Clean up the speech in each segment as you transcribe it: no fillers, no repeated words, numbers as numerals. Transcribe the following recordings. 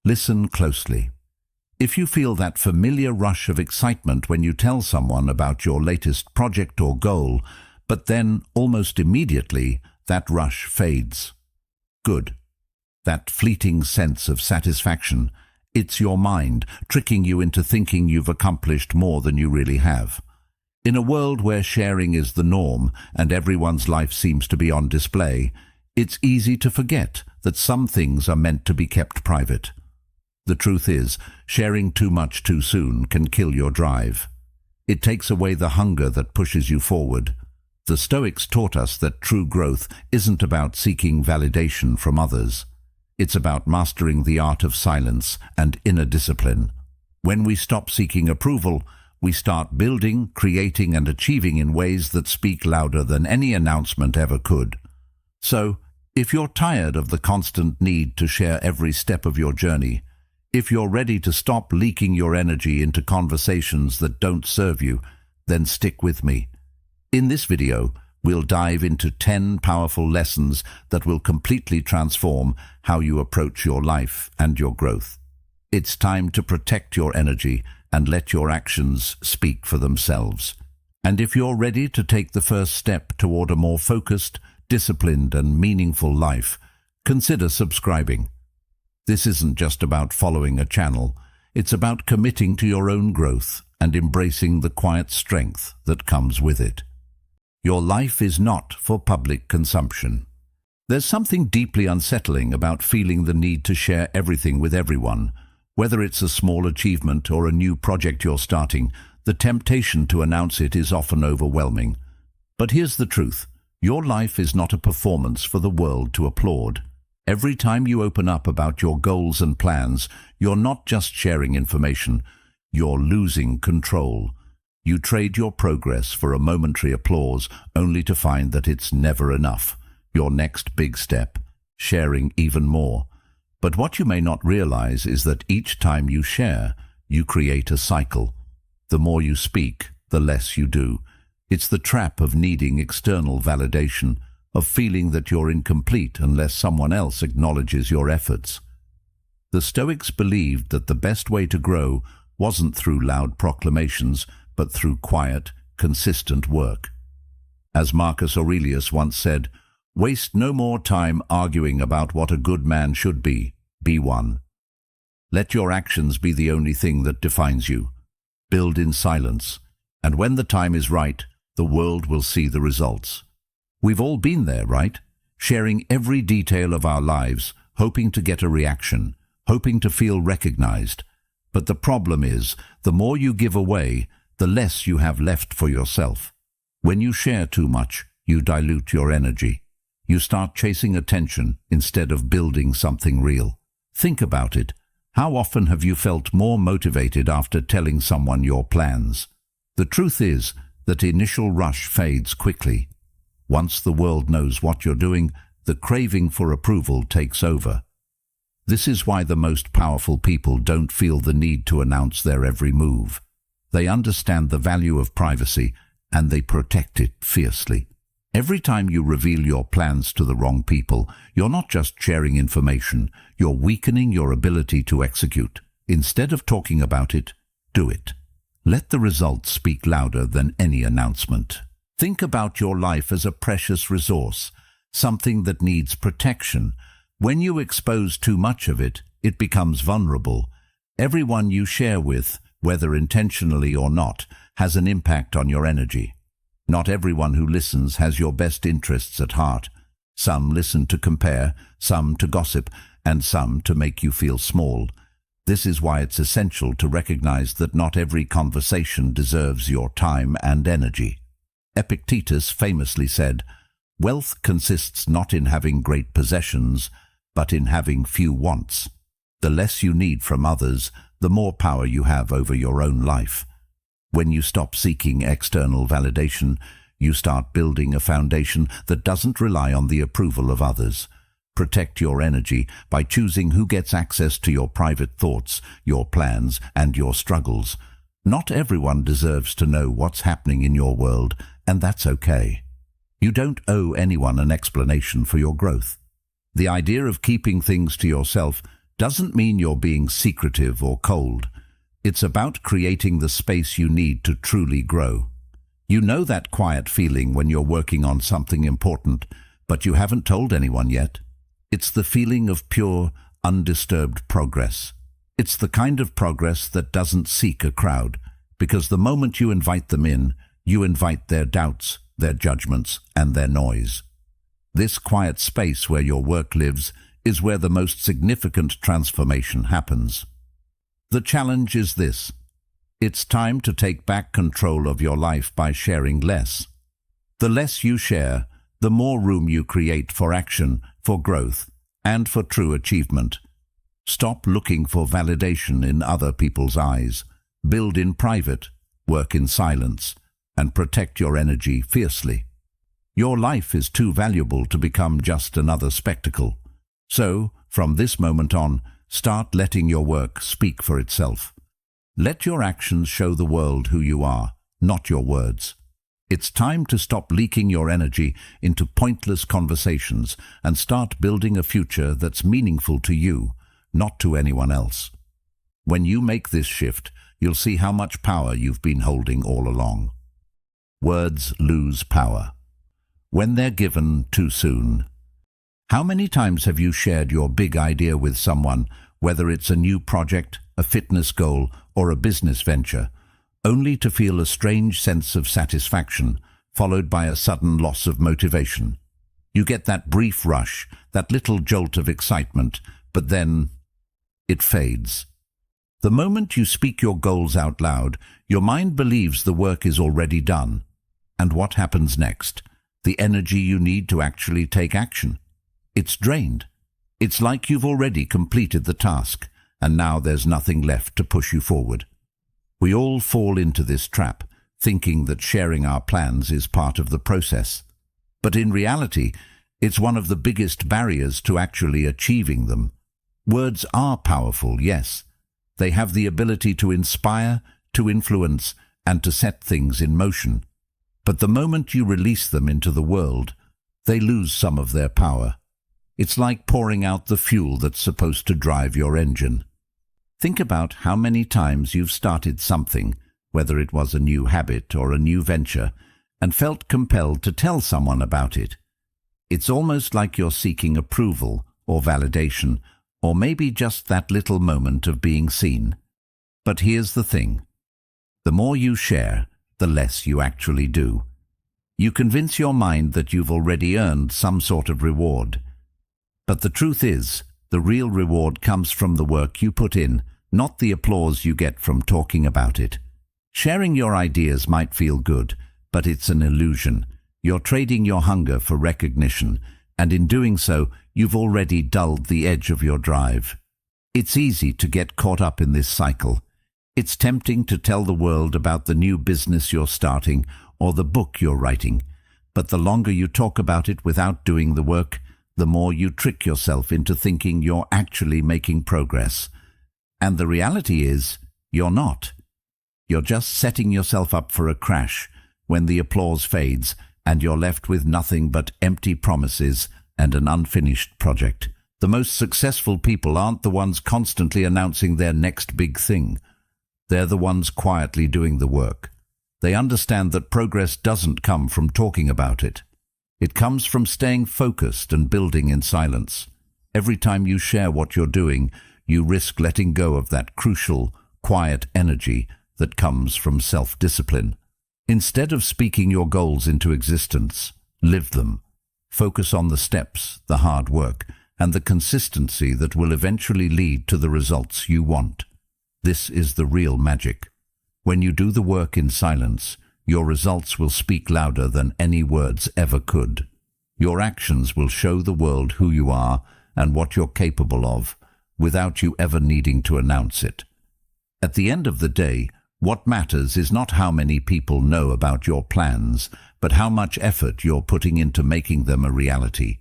Listen closely. If you feel that familiar rush of excitement when you tell someone about your latest project or goal, but then, almost immediately, that rush fades. Good. That fleeting sense of satisfaction, it's your mind tricking you into thinking you've accomplished more than you really have. In a world where sharing is the norm and everyone's life seems to be on display, it's easy to forget that some things are meant to be kept private. The truth is, sharing too much too soon can kill your drive. It takes away the hunger that pushes you forward. The Stoics taught us that true growth isn't about seeking validation from others. It's about mastering the art of silence and inner discipline. When we stop seeking approval, we start building, creating, and achieving in ways that speak louder than any announcement ever could. So, if you're tired of the constant need to share every step of your journey, if you're ready to stop leaking your energy into conversations that don't serve you, then stick with me. In this video, we'll dive into 10 powerful lessons that will completely transform how you approach your life and your growth. It's time to protect your energy and let your actions speak for themselves. And if you're ready to take the first step toward a more focused, disciplined, and meaningful life, consider subscribing. This isn't just about following a channel, it's about committing to your own growth and embracing the quiet strength that comes with it. Your life is not for public consumption. There's something deeply unsettling about feeling the need to share everything with everyone. Whether it's a small achievement or a new project you're starting, the temptation to announce it is often overwhelming. But here's the truth. Your life is not a performance for the world to applaud. Every time you open up about your goals and plans, you're not just sharing information, you're losing control. You trade your progress for a momentary applause only to find that it's never enough. Your next big step, sharing even more. But what you may not realize is that each time you share, you create a cycle. The more you speak, the less you do. It's the trap of needing external validation, of feeling that you're incomplete unless someone else acknowledges your efforts. The Stoics believed that the best way to grow wasn't through loud proclamations, but through quiet, consistent work. As Marcus Aurelius once said, "Waste no more time arguing about what a good man should be one. Let your actions be the only thing that defines you. Build in silence, and when the time is right, the world will see the results." We've all been there, right? Sharing every detail of our lives, hoping to get a reaction, hoping to feel recognized. But the problem is, the more you give away, the less you have left for yourself. When you share too much, you dilute your energy. You start chasing attention instead of building something real. Think about it. How often have you felt more motivated after telling someone your plans? The truth is that initial rush fades quickly. Once the world knows what you're doing, the craving for approval takes over. This is why the most powerful people don't feel the need to announce their every move. They understand the value of privacy, and they protect it fiercely. Every time you reveal your plans to the wrong people, you're not just sharing information, you're weakening your ability to execute. Instead of talking about it, do it. Let the results speak louder than any announcement. Think about your life as a precious resource, something that needs protection. When you expose too much of it, it becomes vulnerable. Everyone you share with, whether intentionally or not, has an impact on your energy. Not everyone who listens has your best interests at heart. Some listen to compare, some to gossip, and some to make you feel small. This is why it's essential to recognize that not every conversation deserves your time and energy. Epictetus famously said, "Wealth consists not in having great possessions, but in having few wants." The less you need from others, the more power you have over your own life. When you stop seeking external validation, you start building a foundation that doesn't rely on the approval of others. Protect your energy by choosing who gets access to your private thoughts, your plans, and your struggles. Not everyone deserves to know what's happening in your world, and that's okay. You don't owe anyone an explanation for your growth. The idea of keeping things to yourself doesn't mean you're being secretive or cold. It's about creating the space you need to truly grow. You know that quiet feeling when you're working on something important, but you haven't told anyone yet. It's the feeling of pure, undisturbed progress. It's the kind of progress that doesn't seek a crowd, because the moment you invite them in, you invite their doubts, their judgments, and their noise. This quiet space where your work lives is where the most significant transformation happens. The challenge is this: it's time to take back control of your life by sharing less. The less you share, the more room you create for action, for growth, and for true achievement. Stop looking for validation in other people's eyes. Build in private, work in silence, and protect your energy fiercely. Your life is too valuable to become just another spectacle. So, from this moment on, start letting your work speak for itself. Let your actions show the world who you are, not your words. It's time to stop leaking your energy into pointless conversations and start building a future that's meaningful to you, not to anyone else. When you make this shift, you'll see how much power you've been holding all along. Words lose power when they're given too soon. How many times have you shared your big idea with someone, whether it's a new project, a fitness goal, or a business venture, only to feel a strange sense of satisfaction, followed by a sudden loss of motivation? You get that brief rush, that little jolt of excitement, but then it fades. The moment you speak your goals out loud, your mind believes the work is already done. And what happens next? The energy you need to actually take action. It's drained. It's like you've already completed the task, and now there's nothing left to push you forward. We all fall into this trap, thinking that sharing our plans is part of the process. But in reality, it's one of the biggest barriers to actually achieving them. Words are powerful, yes. They have the ability to inspire, to influence, and to set things in motion. But the moment you release them into the world, they lose some of their power. It's like pouring out the fuel that's supposed to drive your engine. Think about how many times you've started something, whether it was a new habit or a new venture, and felt compelled to tell someone about it. It's almost like you're seeking approval or validation, or maybe just that little moment of being seen. But here's the thing. The more you share, the less you actually do. You convince your mind that you've already earned some sort of reward. But the truth is, the real reward comes from the work you put in, not the applause you get from talking about it. Sharing your ideas might feel good, but it's an illusion. You're trading your hunger for recognition, and in doing so, you've already dulled the edge of your drive. It's easy to get caught up in this cycle. It's tempting to tell the world about the new business you're starting or the book you're writing, but the longer you talk about it without doing the work, the more you trick yourself into thinking you're actually making progress. And the reality is, you're not. You're just setting yourself up for a crash when the applause fades and you're left with nothing but empty promises and an unfinished project. The most successful people aren't the ones constantly announcing their next big thing. They're the ones quietly doing the work. They understand that progress doesn't come from talking about it. It comes from staying focused and building in silence. Every time you share what you're doing, you risk letting go of that crucial, quiet energy that comes from self-discipline. Instead of speaking your goals into existence, live them. Focus on the steps, the hard work, and the consistency that will eventually lead to the results you want. This is the real magic. When you do the work in silence, your results will speak louder than any words ever could. Your actions will show the world who you are and what you're capable of, without you ever needing to announce it. At the end of the day, what matters is not how many people know about your plans, but how much effort you're putting into making them a reality.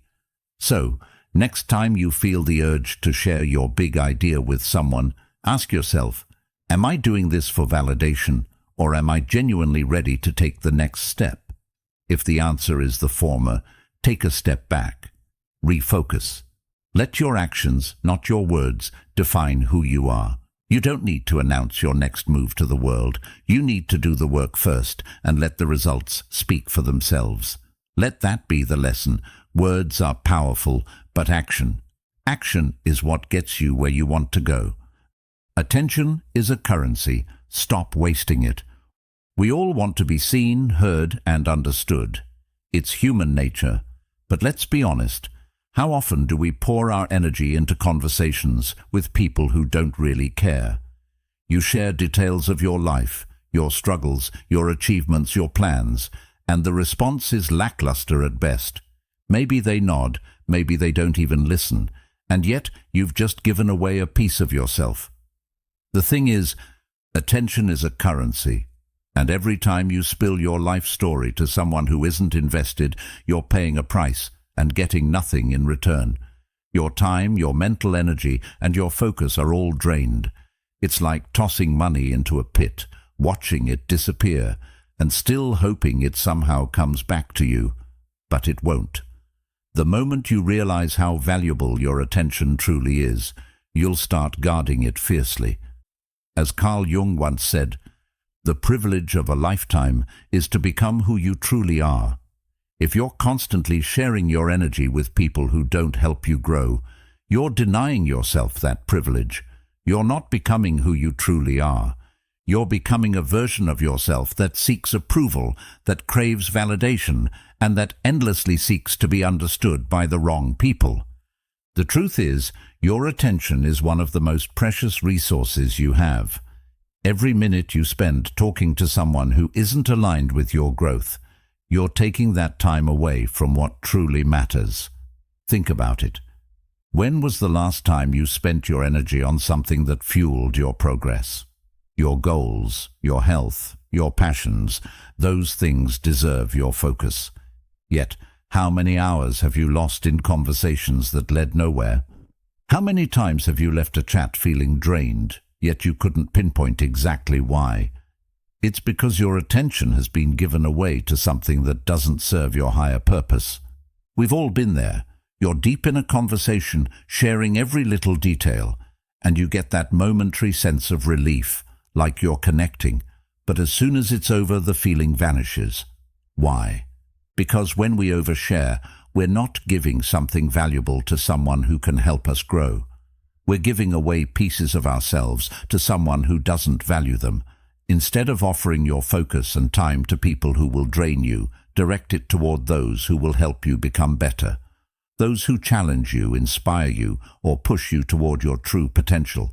So, next time you feel the urge to share your big idea with someone, ask yourself, am I doing this for validation, or am I genuinely ready to take the next step? If the answer is the former, take a step back. Refocus. Let your actions, not your words, define who you are. You don't need to announce your next move to the world. You need to do the work first and let the results speak for themselves. Let that be the lesson. Words are powerful, but action is what gets you where you want to go. Attention is a currency. Stop wasting it. We all want to be seen, heard, and understood. It's human nature. But let's be honest. How often do we pour our energy into conversations with people who don't really care? You share details of your life, your struggles, your achievements, your plans, and the response is lackluster at best. Maybe they nod, maybe they don't even listen, and yet you've just given away a piece of yourself. The thing is, attention is a currency, and every time you spill your life story to someone who isn't invested, you're paying a price and getting nothing in return. Your time, your mental energy, and your focus are all drained. It's like tossing money into a pit, watching it disappear, and still hoping it somehow comes back to you. But it won't. The moment you realize how valuable your attention truly is, you'll start guarding it fiercely. As Carl Jung once said, the privilege of a lifetime is to become who you truly are. If you're constantly sharing your energy with people who don't help you grow, you're denying yourself that privilege. You're not becoming who you truly are. You're becoming a version of yourself that seeks approval, that craves validation, and that endlessly seeks to be understood by the wrong people. The truth is, your attention is one of the most precious resources you have. Every minute you spend talking to someone who isn't aligned with your growth, you're taking that time away from what truly matters. Think about it. When was the last time you spent your energy on something that fueled your progress? Your goals, your health, your passions, those things deserve your focus. Yet, how many hours have you lost in conversations that led nowhere? How many times have you left a chat feeling drained, yet you couldn't pinpoint exactly why? It's because your attention has been given away to something that doesn't serve your higher purpose. We've all been there. You're deep in a conversation, sharing every little detail, and you get that momentary sense of relief, like you're connecting. But as soon as it's over, the feeling vanishes. Why? Because when we overshare, we're not giving something valuable to someone who can help us grow. We're giving away pieces of ourselves to someone who doesn't value them. Instead of offering your focus and time to people who will drain you, direct it toward those who will help you become better. Those who challenge you, inspire you, or push you toward your true potential.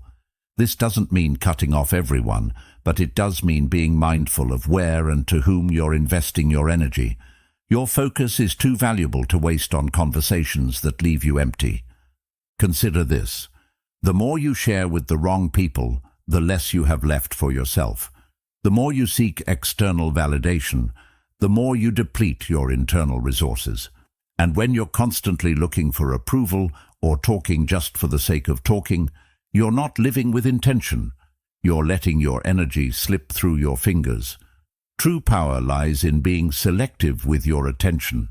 This doesn't mean cutting off everyone, but it does mean being mindful of where and to whom you're investing your energy. Your focus is too valuable to waste on conversations that leave you empty. Consider this. The more you share with the wrong people, the less you have left for yourself. The more you seek external validation, the more you deplete your internal resources. And when you're constantly looking for approval or talking just for the sake of talking, you're not living with intention. You're letting your energy slip through your fingers. True power lies in being selective with your attention.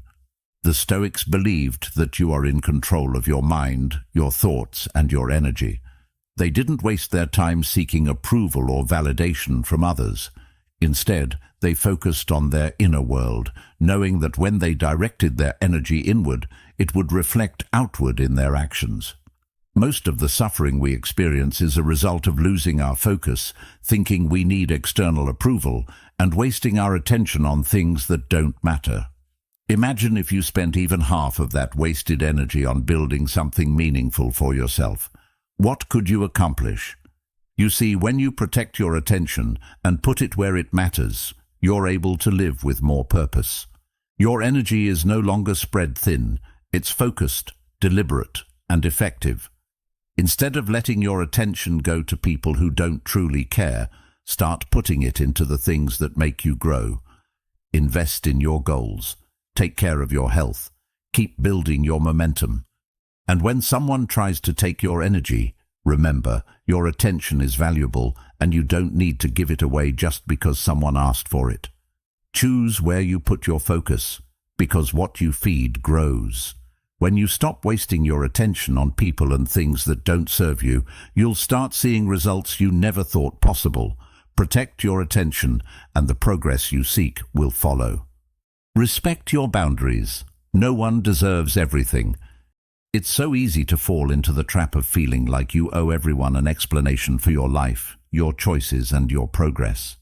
The Stoics believed that you are in control of your mind, your thoughts, and your energy. They didn't waste their time seeking approval or validation from others. Instead, they focused on their inner world, knowing that when they directed their energy inward, it would reflect outward in their actions. Most of the suffering we experience is a result of losing our focus, thinking we need external approval, and wasting our attention on things that don't matter. Imagine if you spent even half of that wasted energy on building something meaningful for yourself. What could you accomplish? You see, when you protect your attention and put it where it matters, you're able to live with more purpose. Your energy is no longer spread thin. It's focused, deliberate, and effective. Instead of letting your attention go to people who don't truly care, start putting it into the things that make you grow. Invest in your goals. Take care of your health. Keep building your momentum. And when someone tries to take your energy, remember, your attention is valuable and you don't need to give it away just because someone asked for it. Choose where you put your focus, because what you feed grows. When you stop wasting your attention on people and things that don't serve you, you'll start seeing results you never thought possible. Protect your attention, and the progress you seek will follow. Respect your boundaries. No one deserves everything. It's so easy to fall into the trap of feeling like you owe everyone an explanation for your life, your choices, and your progress.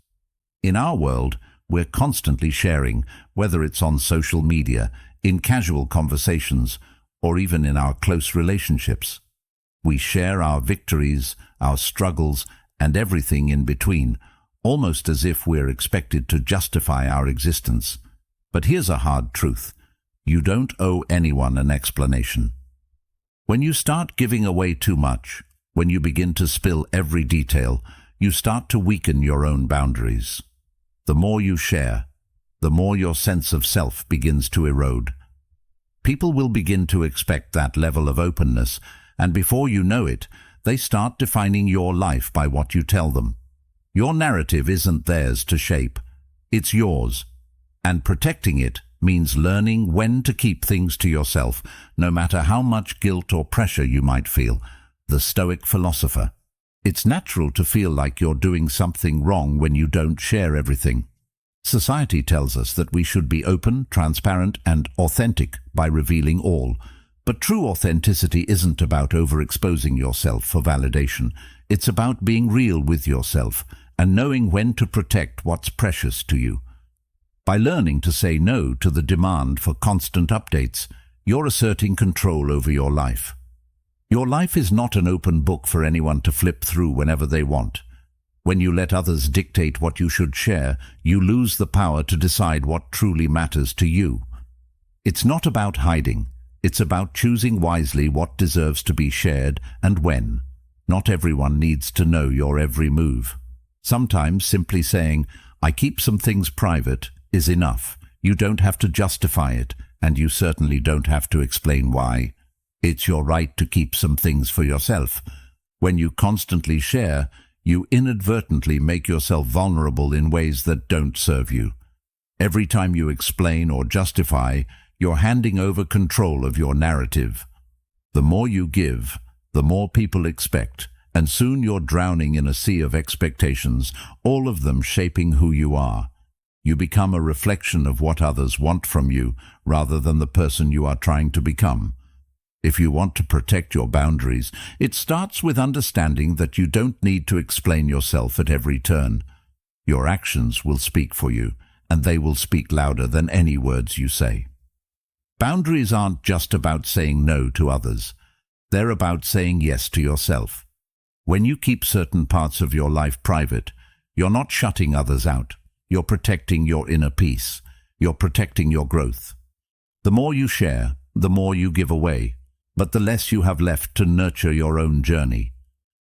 In our world, we're constantly sharing, whether it's on social media, in casual conversations, or even in our close relationships. We share our victories, our struggles, and everything in between, almost as if we're expected to justify our existence. But here's a hard truth. You don't owe anyone an explanation. When you start giving away too much, when you begin to spill every detail, you start to weaken your own boundaries. The more you share, the more your sense of self begins to erode. People will begin to expect that level of openness, and before you know it, they start defining your life by what you tell them. Your narrative isn't theirs to shape. It's yours. And protecting it means learning when to keep things to yourself, no matter how much guilt or pressure you might feel. The Stoic philosopher. It's natural to feel like you're doing something wrong when you don't share everything. Society tells us that we should be open, transparent, and authentic by revealing all. But true authenticity isn't about overexposing yourself for validation. It's about being real with yourself and knowing when to protect what's precious to you. By learning to say no to the demand for constant updates, you're asserting control over your life. Your life is not an open book for anyone to flip through whenever they want. When you let others dictate what you should share, you lose the power to decide what truly matters to you. It's not about hiding. It's about choosing wisely what deserves to be shared and when. Not everyone needs to know your every move. Sometimes simply saying, "I keep some things private," is enough. You don't have to justify it, and you certainly don't have to explain why. It's your right to keep some things for yourself. When you constantly share, you inadvertently make yourself vulnerable in ways that don't serve you. Every time you explain or justify, you're handing over control of your narrative. The more you give, the more people expect, and soon you're drowning in a sea of expectations, all of them shaping who you are. You become a reflection of what others want from you, rather than the person you are trying to become. If you want to protect your boundaries, it starts with understanding that you don't need to explain yourself at every turn. Your actions will speak for you, and they will speak louder than any words you say. Boundaries aren't just about saying no to others. They're about saying yes to yourself. When you keep certain parts of your life private, you're not shutting others out. You're protecting your inner peace. You're protecting your growth. The more you share, the more you give away, but the less you have left to nurture your own journey.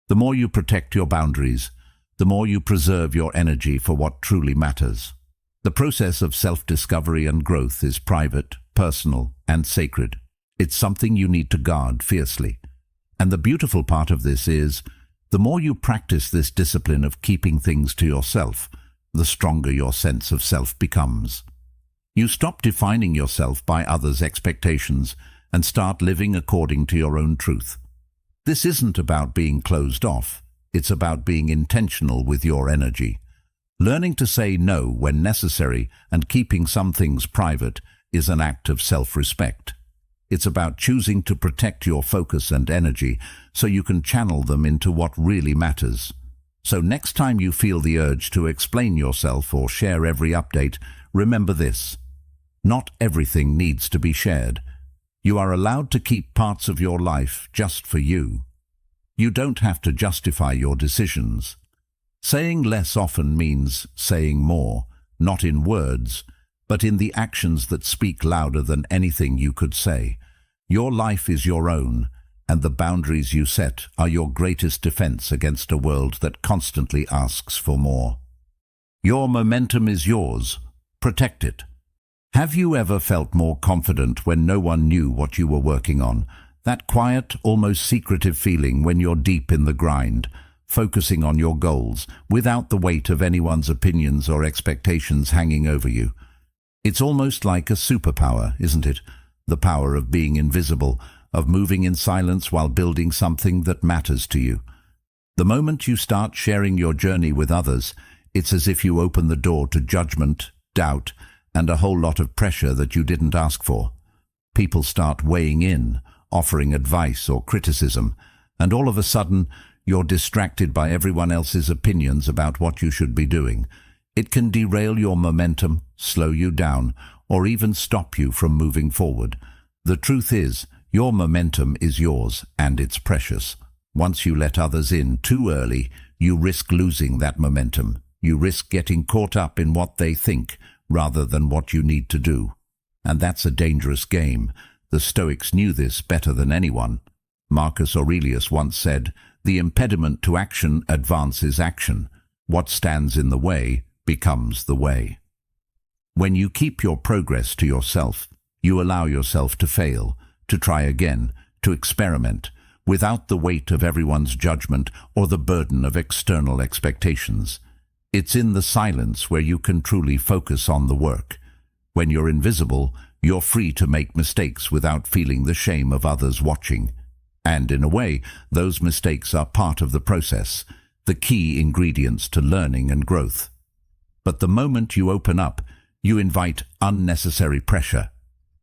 The more you protect your boundaries, the more you preserve your energy for what truly matters. The process of self-discovery and growth is private, personal, and sacred. It's something you need to guard fiercely. And the beautiful part of this is, the more you practice this discipline of keeping things to yourself, the stronger your sense of self becomes. You stop defining yourself by others' expectations and start living according to your own truth. This isn't about being closed off. It's about being intentional with your energy. Learning to say no when necessary and keeping some things private is an act of self-respect. It's about choosing to protect your focus and energy so you can channel them into what really matters. So next time you feel the urge to explain yourself or share every update, remember this. Not everything needs to be shared. You are allowed to keep parts of your life just for you. You don't have to justify your decisions. Saying less often means saying more, not in words, but in the actions that speak louder than anything you could say. Your life is your own, and the boundaries you set are your greatest defense against a world that constantly asks for more. Your momentum is yours. Protect it. Have you ever felt more confident when no one knew what you were working on? That quiet, almost secretive feeling when you're deep in the grind, focusing on your goals, without the weight of anyone's opinions or expectations hanging over you. It's almost like a superpower, isn't it? the power of being invisible, of moving in silence while building something that matters to you. The moment you start sharing your journey with others, it's as if you open the door to judgment, doubt, and a whole lot of pressure that you didn't ask for. People start weighing in, offering advice or criticism, and all of a sudden, you're distracted by everyone else's opinions about what you should be doing. It can derail your momentum, slow you down, or even stop you from moving forward. The truth is, your momentum is yours, and it's precious. Once you let others in too early, you risk losing that momentum. You risk getting caught up in what they think rather than what you need to do. And that's a dangerous game. The Stoics knew this better than anyone. Marcus Aurelius once said, "The impediment to action advances action. What stands in the way becomes the way." When you keep your progress to yourself, you allow yourself to fail, to try again, to experiment, without the weight of everyone's judgment or the burden of external expectations. It's in the silence where you can truly focus on the work. When you're invisible, you're free to make mistakes without feeling the shame of others watching. And in a way, those mistakes are part of the process, the key ingredients to learning and growth. But the moment you open up, you invite unnecessary pressure.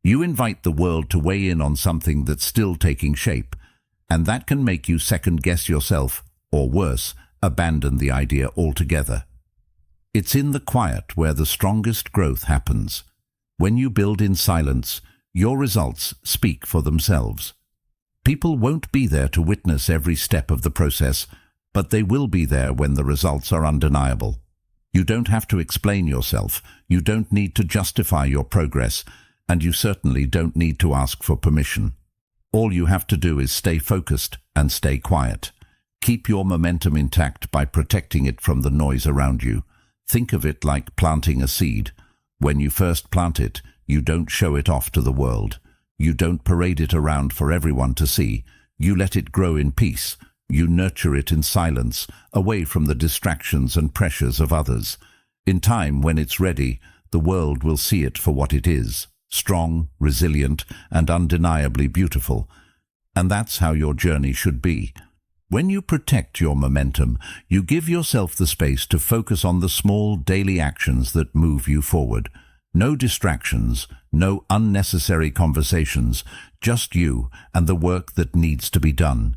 You invite the world to weigh in on something that's still taking shape, and that can make you second-guess yourself, or worse, abandon the idea altogether. It's in the quiet where the strongest growth happens. When you build in silence, your results speak for themselves. People won't be there to witness every step of the process, but they will be there when the results are undeniable. You don't have to explain yourself, you don't need to justify your progress, and you certainly don't need to ask for permission. All you have to do is stay focused and stay quiet. Keep your momentum intact by protecting it from the noise around you. Think of it like planting a seed. When you first plant it, you don't show it off to the world. You don't parade it around for everyone to see. You let it grow in peace. You nurture it in silence, away from the distractions and pressures of others. In time, when it's ready, the world will see it for what it is, strong, resilient, and undeniably beautiful. And that's how your journey should be. When you protect your momentum, you give yourself the space to focus on the small daily actions that move you forward. No distractions, no unnecessary conversations, just you and the work that needs to be done.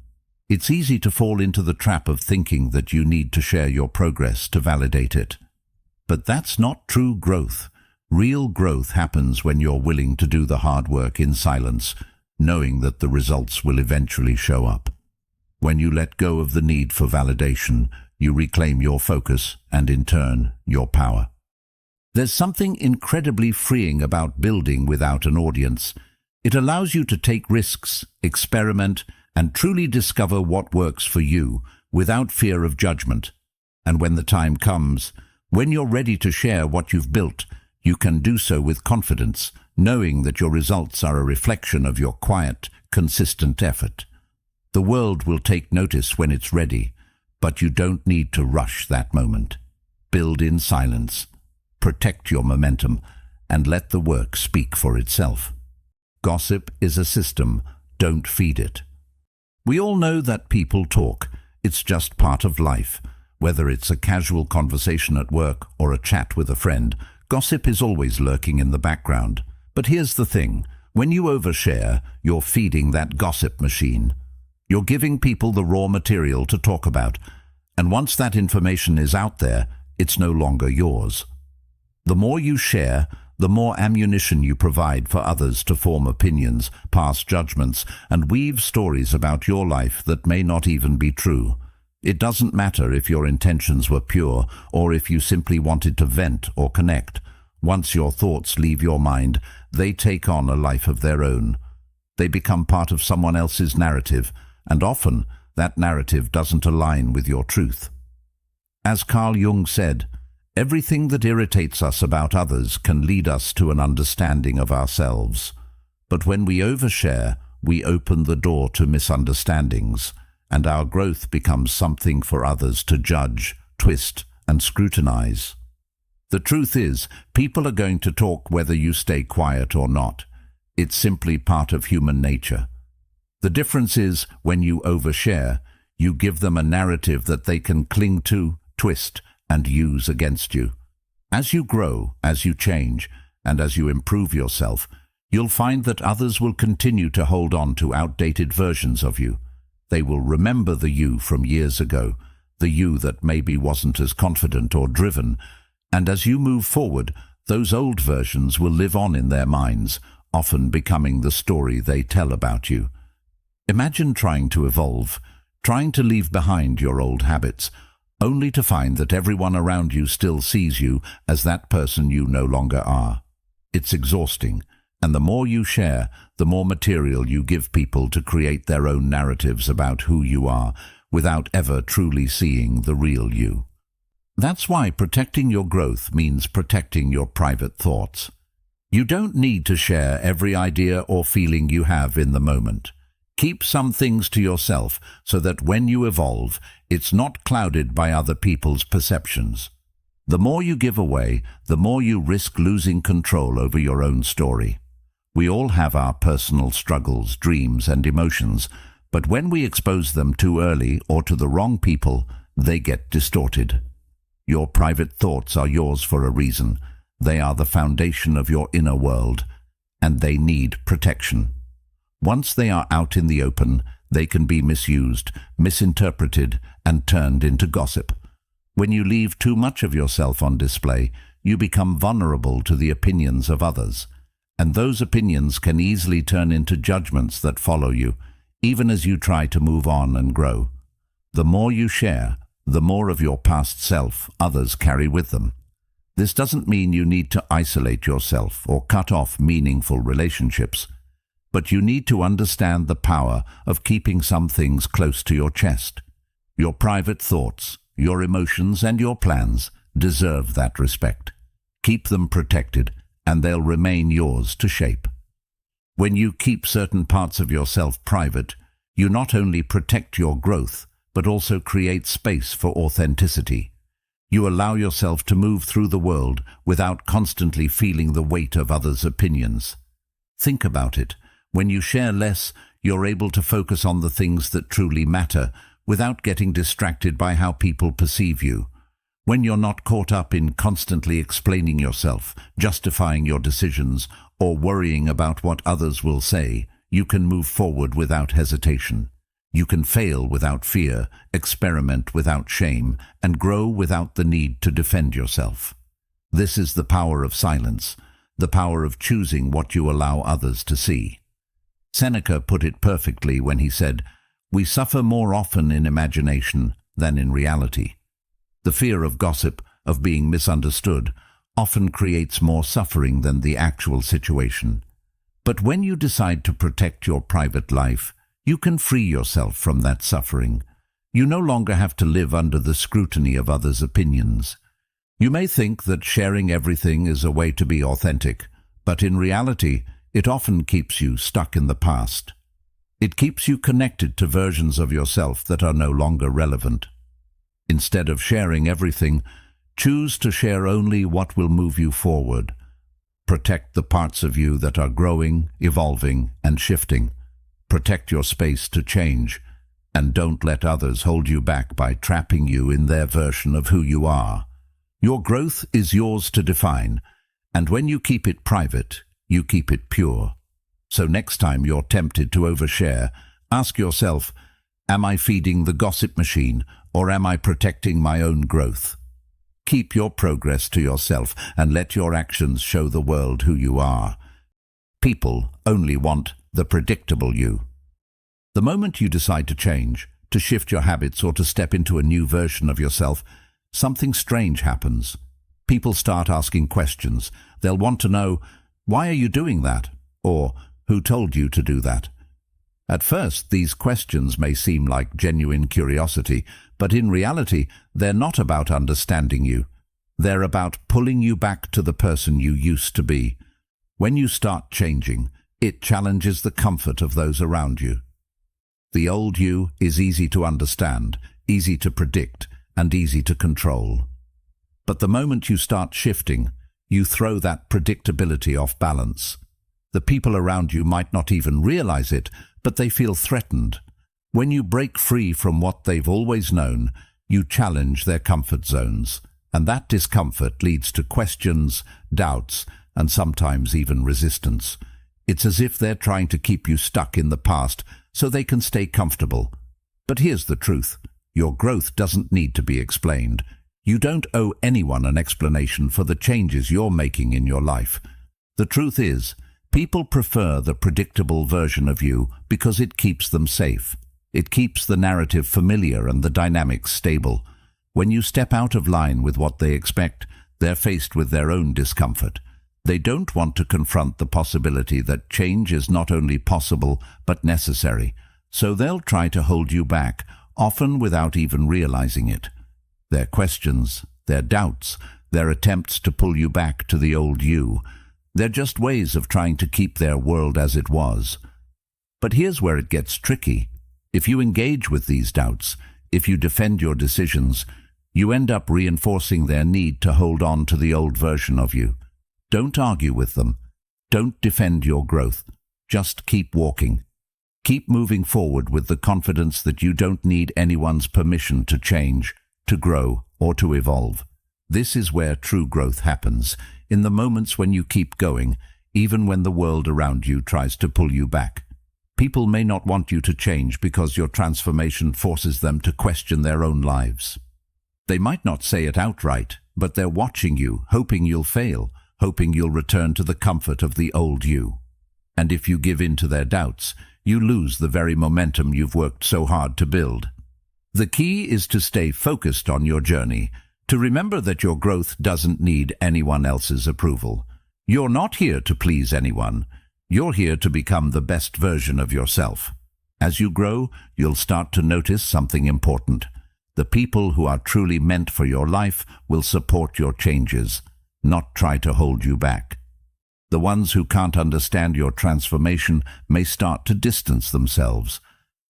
It's easy to fall into the trap of thinking that you need to share your progress to validate it. But that's not true growth. Real growth happens when you're willing to do the hard work in silence, knowing that the results will eventually show up. When you let go of the need for validation, you reclaim your focus and, in turn, your power. There's something incredibly freeing about building without an audience. It allows you to take risks, experiment, and truly discover what works for you without fear of judgment. And when the time comes, when you're ready to share what you've built, you can do so with confidence, knowing that your results are a reflection of your quiet, consistent effort. The world will take notice when it's ready, but you don't need to rush that moment. Build in silence, protect your momentum, and let the work speak for itself. Gossip is a system, don't feed it. We all know that people talk. It's just part of life. Whether it's a casual conversation at work or a chat with a friend, gossip is always lurking in the background. But here's the thing. When you overshare, you're feeding that gossip machine. You're giving people the raw material to talk about. And once that information is out there, it's no longer yours. The more you share, the more ammunition you provide for others to form opinions, pass judgments, and weave stories about your life that may not even be true. It doesn't matter if your intentions were pure or if you simply wanted to vent or connect. Once your thoughts leave your mind, they take on a life of their own. They become part of someone else's narrative, and often that narrative doesn't align with your truth. As Carl Jung said, everything that irritates us about others can lead us to an understanding of ourselves. But when we overshare, we open the door to misunderstandings, and our growth becomes something for others to judge, twist, and scrutinize. The truth is, people are going to talk whether you stay quiet or not. It's simply part of human nature. The difference is, when you overshare, you give them a narrative that they can cling to, twist, and use against you. As you grow, as you change, and as you improve yourself, you'll find that others will continue to hold on to outdated versions of you. They will remember the you from years ago, the you that maybe wasn't as confident or driven, and as you move forward, those old versions will live on in their minds, often becoming the story they tell about you. Imagine trying to evolve, trying to leave behind your old habits, only to find that everyone around you still sees you as that person you no longer are. It's exhausting, and the more you share, the more material you give people to create their own narratives about who you are, without ever truly seeing the real you. That's why protecting your growth means protecting your private thoughts. You don't need to share every idea or feeling you have in the moment. Keep some things to yourself so that when you evolve, it's not clouded by other people's perceptions. The more you give away, the more you risk losing control over your own story. We all have our personal struggles, dreams, and emotions, but when we expose them too early or to the wrong people, they get distorted. Your private thoughts are yours for a reason. They are the foundation of your inner world, and they need protection. Once they are out in the open, they can be misused, misinterpreted, and turned into gossip. When you leave too much of yourself on display, you become vulnerable to the opinions of others, and those opinions can easily turn into judgments that follow you, even as you try to move on and grow. The more you share, the more of your past self others carry with them. This doesn't mean you need to isolate yourself or cut off meaningful relationships, but you need to understand the power of keeping some things close to your chest. Your private thoughts, your emotions, and your plans deserve that respect. Keep them protected, and they'll remain yours to shape. When you keep certain parts of yourself private, you not only protect your growth, but also create space for authenticity. You allow yourself to move through the world without constantly feeling the weight of others' opinions. Think about it. When you share less, you're able to focus on the things that truly matter without getting distracted by how people perceive you. When you're not caught up in constantly explaining yourself, justifying your decisions, or worrying about what others will say, you can move forward without hesitation. You can fail without fear, experiment without shame, and grow without the need to defend yourself. This is the power of silence, the power of choosing what you allow others to see. Seneca put it perfectly when he said, "We suffer more often in imagination than in reality." The fear of gossip, of being misunderstood, often creates more suffering than the actual situation. But when you decide to protect your private life, you can free yourself from that suffering. You no longer have to live under the scrutiny of others' opinions. You may think that sharing everything is a way to be authentic, but in reality, it often keeps you stuck in the past. It keeps you connected to versions of yourself that are no longer relevant. Instead of sharing everything, choose to share only what will move you forward. Protect the parts of you that are growing, evolving, and shifting. Protect your space to change, and don't let others hold you back by trapping you in their version of who you are. Your growth is yours to define, and when you keep it private, you keep it pure. So next time you're tempted to overshare, ask yourself, am I feeding the gossip machine, or am I protecting my own growth? Keep your progress to yourself and let your actions show the world who you are. People only want the predictable you. The moment you decide to change, to shift your habits, or to step into a new version of yourself, something strange happens. People start asking questions. They'll want to know, why are you doing that? Or, who told you to do that? At first, these questions may seem like genuine curiosity, but in reality, they're not about understanding you. They're about pulling you back to the person you used to be. When you start changing, it challenges the comfort of those around you. The old you is easy to understand, easy to predict, and easy to control. But the moment you start shifting, you throw that predictability off balance. The people around you might not even realize it, but they feel threatened. When you break free from what they've always known, you challenge their comfort zones, and that discomfort leads to questions, doubts, and sometimes even resistance. It's as if they're trying to keep you stuck in the past so they can stay comfortable. But here's the truth. Your growth doesn't need to be explained. You don't owe anyone an explanation for the changes you're making in your life. The truth is, people prefer the predictable version of you because it keeps them safe. It keeps the narrative familiar and the dynamics stable. When you step out of line with what they expect, they're faced with their own discomfort. They don't want to confront the possibility that change is not only possible but necessary, so they'll try to hold you back, often without even realizing it. Their questions, their doubts, their attempts to pull you back to the old you, they're just ways of trying to keep their world as it was. But here's where it gets tricky. If you engage with these doubts, if you defend your decisions, you end up reinforcing their need to hold on to the old version of you. Don't argue with them. Don't defend your growth. Just keep walking. Keep moving forward with the confidence that you don't need anyone's permission to change, to grow, or to evolve. This is where true growth happens, in the moments when you keep going, even when the world around you tries to pull you back. People may not want you to change because your transformation forces them to question their own lives. They might not say it outright, but they're watching you, hoping you'll fail, hoping you'll return to the comfort of the old you. And if you give in to their doubts, you lose the very momentum you've worked so hard to build. The key is to stay focused on your journey, to remember that your growth doesn't need anyone else's approval. You're not here to please anyone. You're here to become the best version of yourself. As you grow, you'll start to notice something important. The people who are truly meant for your life will support your changes, not try to hold you back. The ones who can't understand your transformation may start to distance themselves,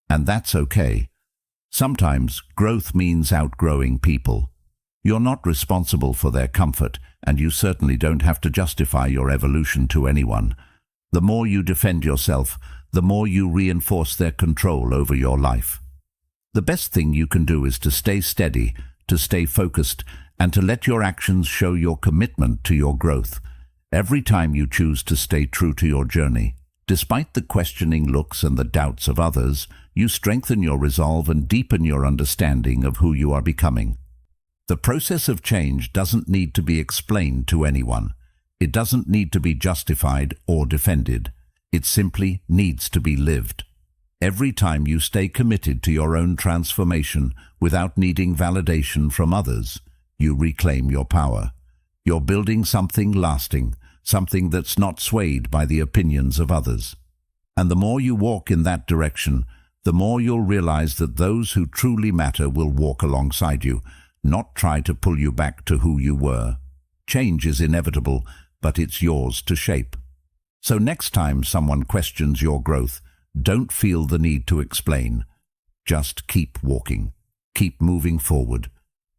and that's okay. Sometimes growth means outgrowing people. You're not responsible for their comfort, and you certainly don't have to justify your evolution to anyone. The more you defend yourself, the more you reinforce their control over your life. The best thing you can do is to stay steady, to stay focused, and to let your actions show your commitment to your growth. Every time you choose to stay true to your journey, despite the questioning looks and the doubts of others, you strengthen your resolve and deepen your understanding of who you are becoming. The process of change doesn't need to be explained to anyone. It doesn't need to be justified or defended. It simply needs to be lived. Every time you stay committed to your own transformation without needing validation from others, you reclaim your power. You're building something lasting, something that's not swayed by the opinions of others. And the more you walk in that direction, the more you'll realize that those who truly matter will walk alongside you, not try to pull you back to who you were. Change is inevitable, but it's yours to shape. So next time someone questions your growth, don't feel the need to explain. Just keep walking. Keep moving forward.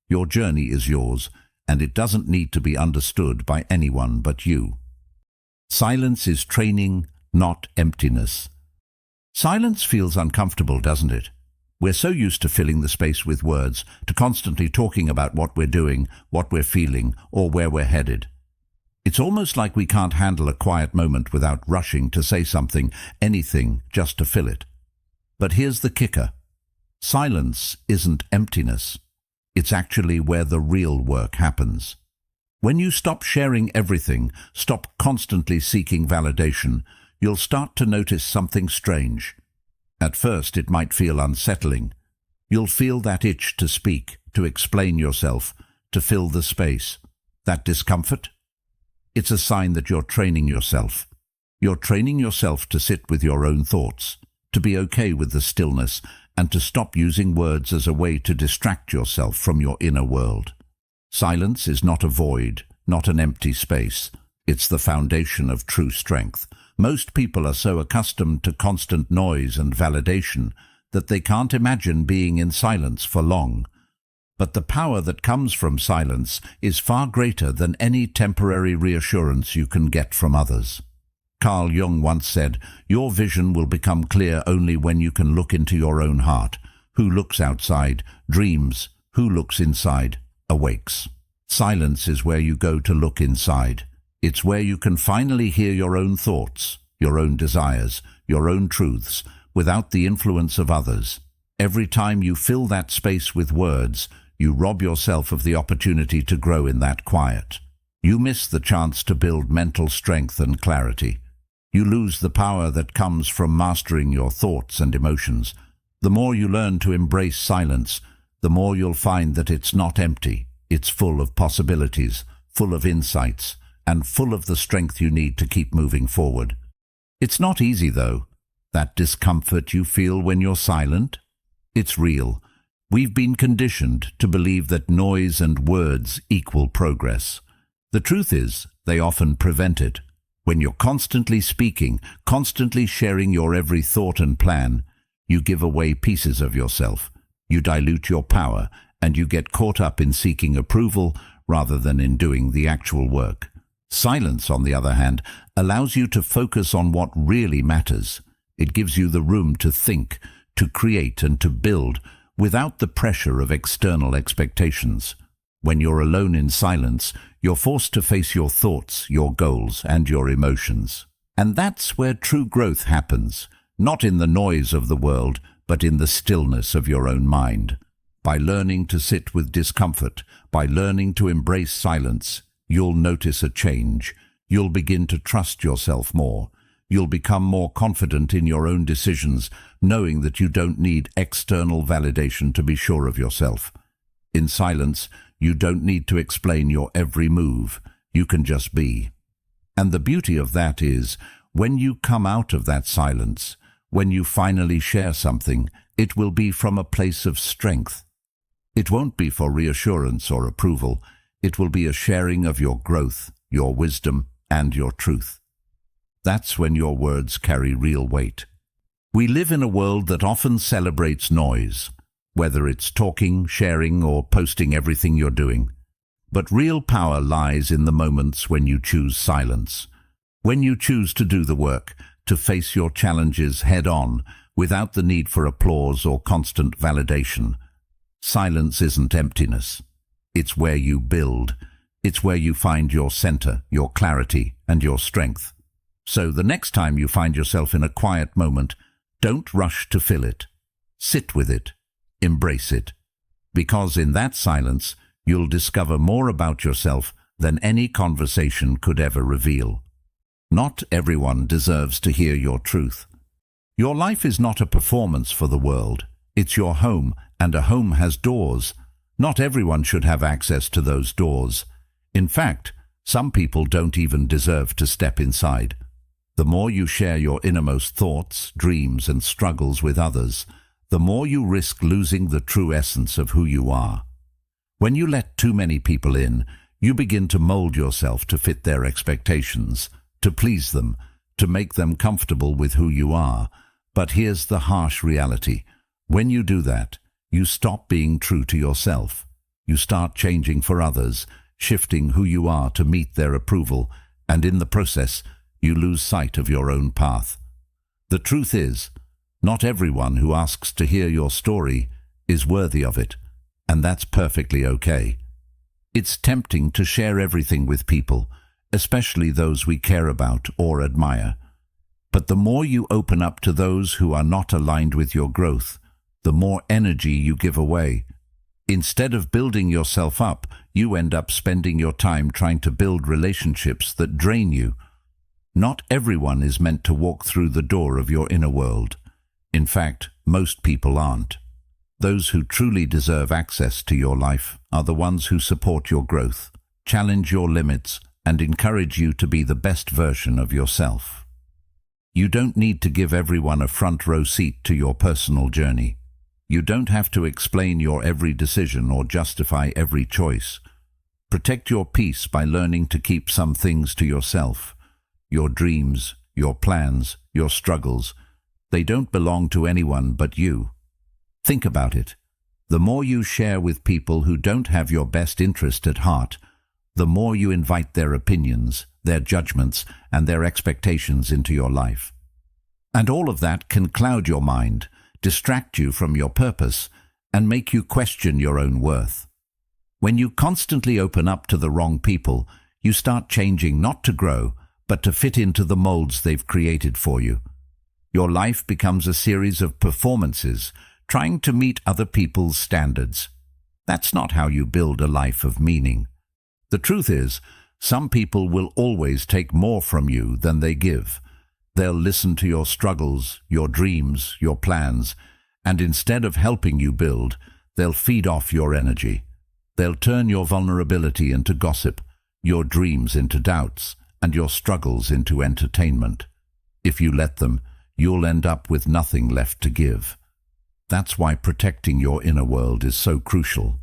Your journey is yours, and it doesn't need to be understood by anyone but you. Silence is training, not emptiness. Silence feels uncomfortable, doesn't it? We're so used to filling the space with words, to constantly talking about what we're doing, what we're feeling, or where we're headed. It's almost like we can't handle a quiet moment without rushing to say something, anything, just to fill it. But here's the kicker. Silence isn't emptiness. It's actually where the real work happens. When you stop sharing everything, stop constantly seeking validation, you'll start to notice something strange. At first, it might feel unsettling. You'll feel that itch to speak, to explain yourself, to fill the space. That discomfort? It's a sign that you're training yourself. You're training yourself to sit with your own thoughts, to be okay with the stillness, and to stop using words as a way to distract yourself from your inner world. Silence is not a void, not an empty space. It's the foundation of true strength. Most people are so accustomed to constant noise and validation that they can't imagine being in silence for long. But the power that comes from silence is far greater than any temporary reassurance you can get from others. Carl Jung once said, "Your vision will become clear only when you can look into your own heart. Who looks outside dreams. Who looks inside awakes." Silence is where you go to look inside. It's where you can finally hear your own thoughts, your own desires, your own truths, without the influence of others. Every time you fill that space with words, you rob yourself of the opportunity to grow in that quiet. You miss the chance to build mental strength and clarity. You lose the power that comes from mastering your thoughts and emotions. The more you learn to embrace silence, the more you'll find that it's not empty. It's full of possibilities, full of insights, and full of the strength you need to keep moving forward. It's not easy, though. That discomfort you feel when you're silent, it's real. We've been conditioned to believe that noise and words equal progress. The truth is, they often prevent it. When you're constantly speaking, constantly sharing your every thought and plan, you give away pieces of yourself. You dilute your power, and you get caught up in seeking approval rather than in doing the actual work. Silence, on the other hand, allows you to focus on what really matters. It gives you the room to think, to create, and to build without the pressure of external expectations. When you're alone in silence, you're forced to face your thoughts, your goals, and your emotions. And that's where true growth happens, not in the noise of the world, but in the stillness of your own mind. By learning to sit with discomfort, by learning to embrace silence, you'll notice a change. You'll begin to trust yourself more. You'll become more confident in your own decisions, knowing that you don't need external validation to be sure of yourself. In silence, you don't need to explain your every move. You can just be. And the beauty of that is, when you come out of that silence, when you finally share something, it will be from a place of strength. It won't be for reassurance or approval. It will be a sharing of your growth, your wisdom, and your truth. That's when your words carry real weight. We live in a world that often celebrates noise, whether it's talking, sharing, or posting everything you're doing. But real power lies in the moments when you choose silence. When you choose to do the work, to face your challenges head-on, without the need for applause or constant validation. Silence isn't emptiness. It's where you build. It's where you find your center, your clarity, and your strength. So the next time you find yourself in a quiet moment, don't rush to fill it. Sit with it. Embrace it. Because in that silence, you'll discover more about yourself than any conversation could ever reveal. Not everyone deserves to hear your truth. Your life is not a performance for the world. It's your home, and a home has doors. Not everyone should have access to those doors. In fact, some people don't even deserve to step inside. The more you share your innermost thoughts, dreams, and struggles with others, the more you risk losing the true essence of who you are. When you let too many people in, you begin to mold yourself to fit their expectations, to please them, to make them comfortable with who you are. But here's the harsh reality. When you do that, you stop being true to yourself. You start changing for others, shifting who you are to meet their approval, and in the process, you lose sight of your own path. The truth is, not everyone who asks to hear your story is worthy of it, and that's perfectly okay. It's tempting to share everything with people, especially those we care about or admire. But the more you open up to those who are not aligned with your growth, the more energy you give away. Instead of building yourself up, you end up spending your time trying to build relationships that drain you. Not everyone is meant to walk through the door of your inner world. In fact, most people aren't. Those who truly deserve access to your life are the ones who support your growth, challenge your limits, and encourage you to be the best version of yourself. You don't need to give everyone a front row seat to your personal journey. You don't have to explain your every decision or justify every choice. Protect your peace by learning to keep some things to yourself. Your dreams, your plans, your struggles, they don't belong to anyone but you. Think about it. The more you share with people who don't have your best interest at heart, the more you invite their opinions, their judgments, and their expectations into your life. And all of that can cloud your mind, distract you from your purpose, and make you question your own worth. When you constantly open up to the wrong people, you start changing not to grow, but to fit into the molds they've created for you. Your life becomes a series of performances, trying to meet other people's standards. That's not how you build a life of meaning. The truth is, some people will always take more from you than they give. They'll listen to your struggles, your dreams, your plans, and instead of helping you build, they'll feed off your energy. They'll turn your vulnerability into gossip, your dreams into doubts, and your struggles into entertainment. If you let them, you'll end up with nothing left to give. That's why protecting your inner world is so crucial.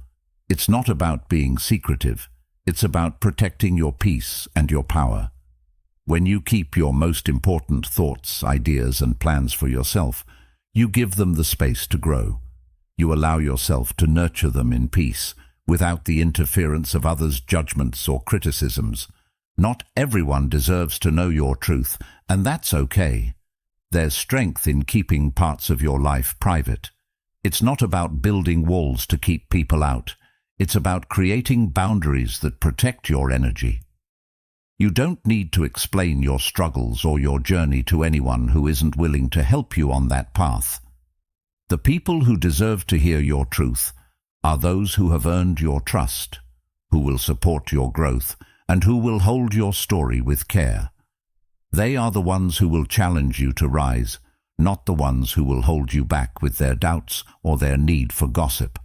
It's not about being secretive. It's about protecting your peace and your power. When you keep your most important thoughts, ideas, and plans for yourself, you give them the space to grow. You allow yourself to nurture them in peace, without the interference of others' judgments or criticisms. Not everyone deserves to know your truth, and that's okay. There's strength in keeping parts of your life private. It's not about building walls to keep people out. It's about creating boundaries that protect your energy. You don't need to explain your struggles or your journey to anyone who isn't willing to help you on that path. The people who deserve to hear your truth are those who have earned your trust, who will support your growth, and who will hold your story with care. They are the ones who will challenge you to rise, not the ones who will hold you back with their doubts or their need for gossip.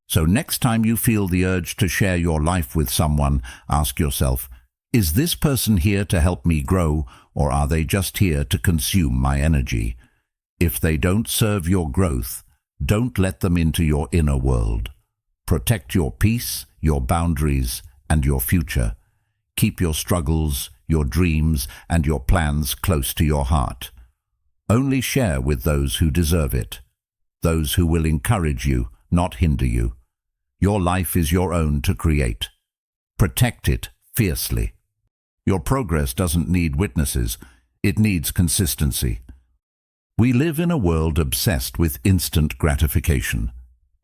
So next time you feel the urge to share your life with someone, ask yourself, is this person here to help me grow, or are they just here to consume my energy? If they don't serve your growth, don't let them into your inner world. Protect your peace, your boundaries, and your future. Keep your struggles, your dreams, and your plans close to your heart. Only share with those who deserve it, those who will encourage you, not hinder you. Your life is your own to create. Protect it fiercely. Your progress doesn't need witnesses, it needs consistency. We live in a world obsessed with instant gratification.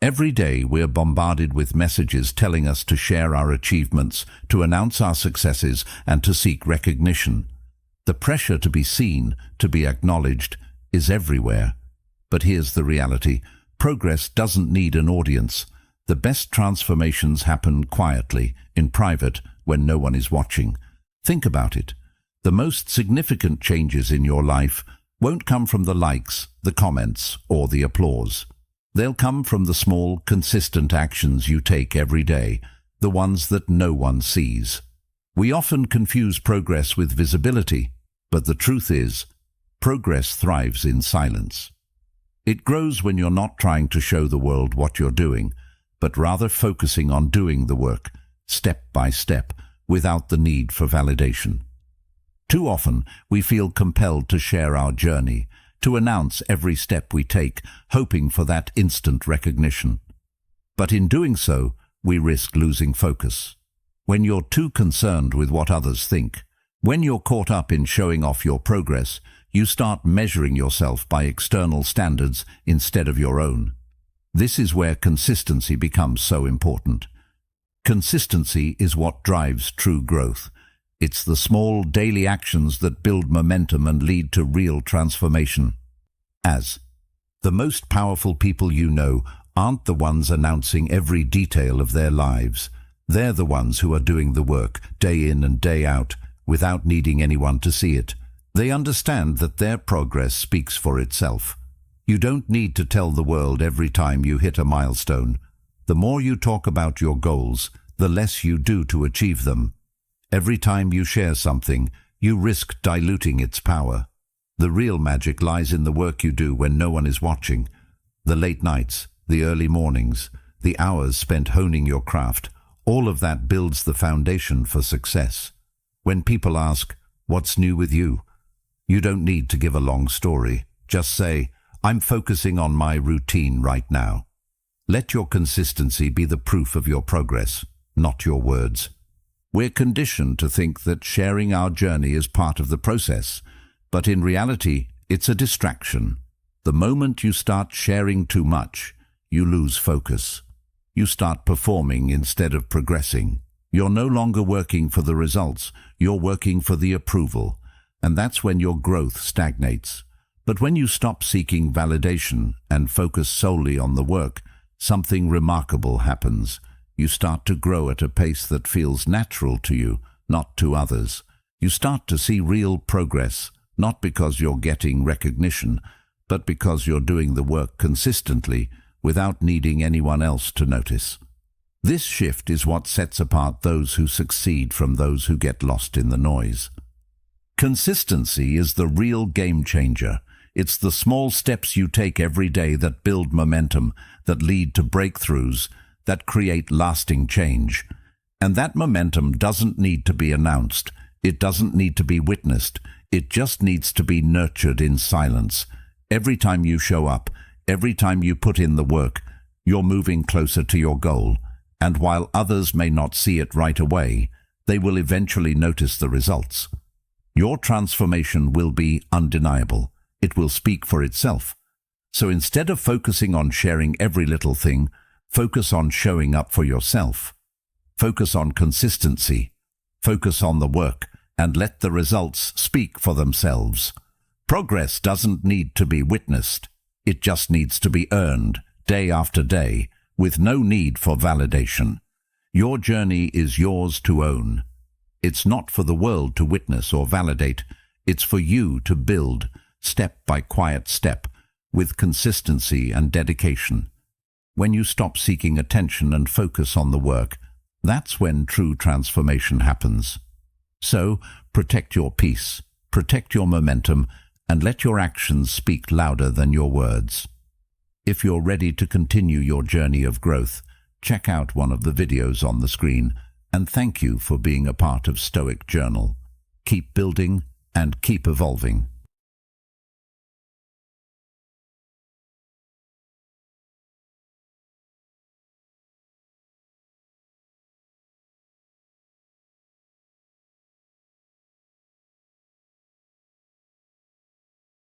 Every day we're bombarded with messages telling us to share our achievements, to announce our successes, and to seek recognition. The pressure to be seen, to be acknowledged, is everywhere. But here's the reality. Progress doesn't need an audience. The best transformations happen quietly, in private, when no one is watching. Think about it. The most significant changes in your life won't come from the likes, the comments, or the applause. They'll come from the small, consistent actions you take every day, the ones that no one sees. We often confuse progress with visibility, but the truth is, progress thrives in silence. It grows when you're not trying to show the world what you're doing, but rather focusing on doing the work, step by step, without the need for validation. Too often, we feel compelled to share our journey, to announce every step we take, hoping for that instant recognition. But in doing so, we risk losing focus. When you're too concerned with what others think, when you're caught up in showing off your progress, you start measuring yourself by external standards instead of your own. This is where consistency becomes so important. Consistency is what drives true growth. It's the small daily actions that build momentum and lead to real transformation. As the most powerful people you know aren't the ones announcing every detail of their lives. They're the ones who are doing the work, day in and day out, without needing anyone to see it. They understand that their progress speaks for itself. You don't need to tell the world every time you hit a milestone. The more you talk about your goals, the less you do to achieve them. Every time you share something, you risk diluting its power. The real magic lies in the work you do when no one is watching. The late nights, the early mornings, the hours spent honing your craft, all of that builds the foundation for success. When people ask, "What's new with you?" you don't need to give a long story. Just say, "I'm focusing on my routine right now." Let your consistency be the proof of your progress, not your words. We're conditioned to think that sharing our journey is part of the process, but in reality, it's a distraction. The moment you start sharing too much, you lose focus. You start performing instead of progressing. You're no longer working for the results, you're working for the approval, and that's when your growth stagnates. But when you stop seeking validation and focus solely on the work, something remarkable happens. You start to grow at a pace that feels natural to you, not to others. You start to see real progress, not because you're getting recognition, but because you're doing the work consistently without needing anyone else to notice. This shift is what sets apart those who succeed from those who get lost in the noise. Consistency is the real game changer. It's the small steps you take every day that build momentum, that lead to breakthroughs, that create lasting change. And that momentum doesn't need to be announced. It doesn't need to be witnessed. It just needs to be nurtured in silence. Every time you show up, every time you put in the work, you're moving closer to your goal. And while others may not see it right away, they will eventually notice the results. Your transformation will be undeniable. It will speak for itself. So instead of focusing on sharing every little thing, focus on showing up for yourself. Focus on consistency. Focus on the work, and let the results speak for themselves. Progress doesn't need to be witnessed. It just needs to be earned, day after day, with no need for validation. Your journey is yours to own. It's not for the world to witness or validate. It's for you to build, step by quiet step, with consistency and dedication. When you stop seeking attention and focus on the work, that's when true transformation happens. So, protect your peace, protect your momentum, and let your actions speak louder than your words. If you're ready to continue your journey of growth, check out one of the videos on the screen, and thank you for being a part of Stoic Journal. Keep building and keep evolving.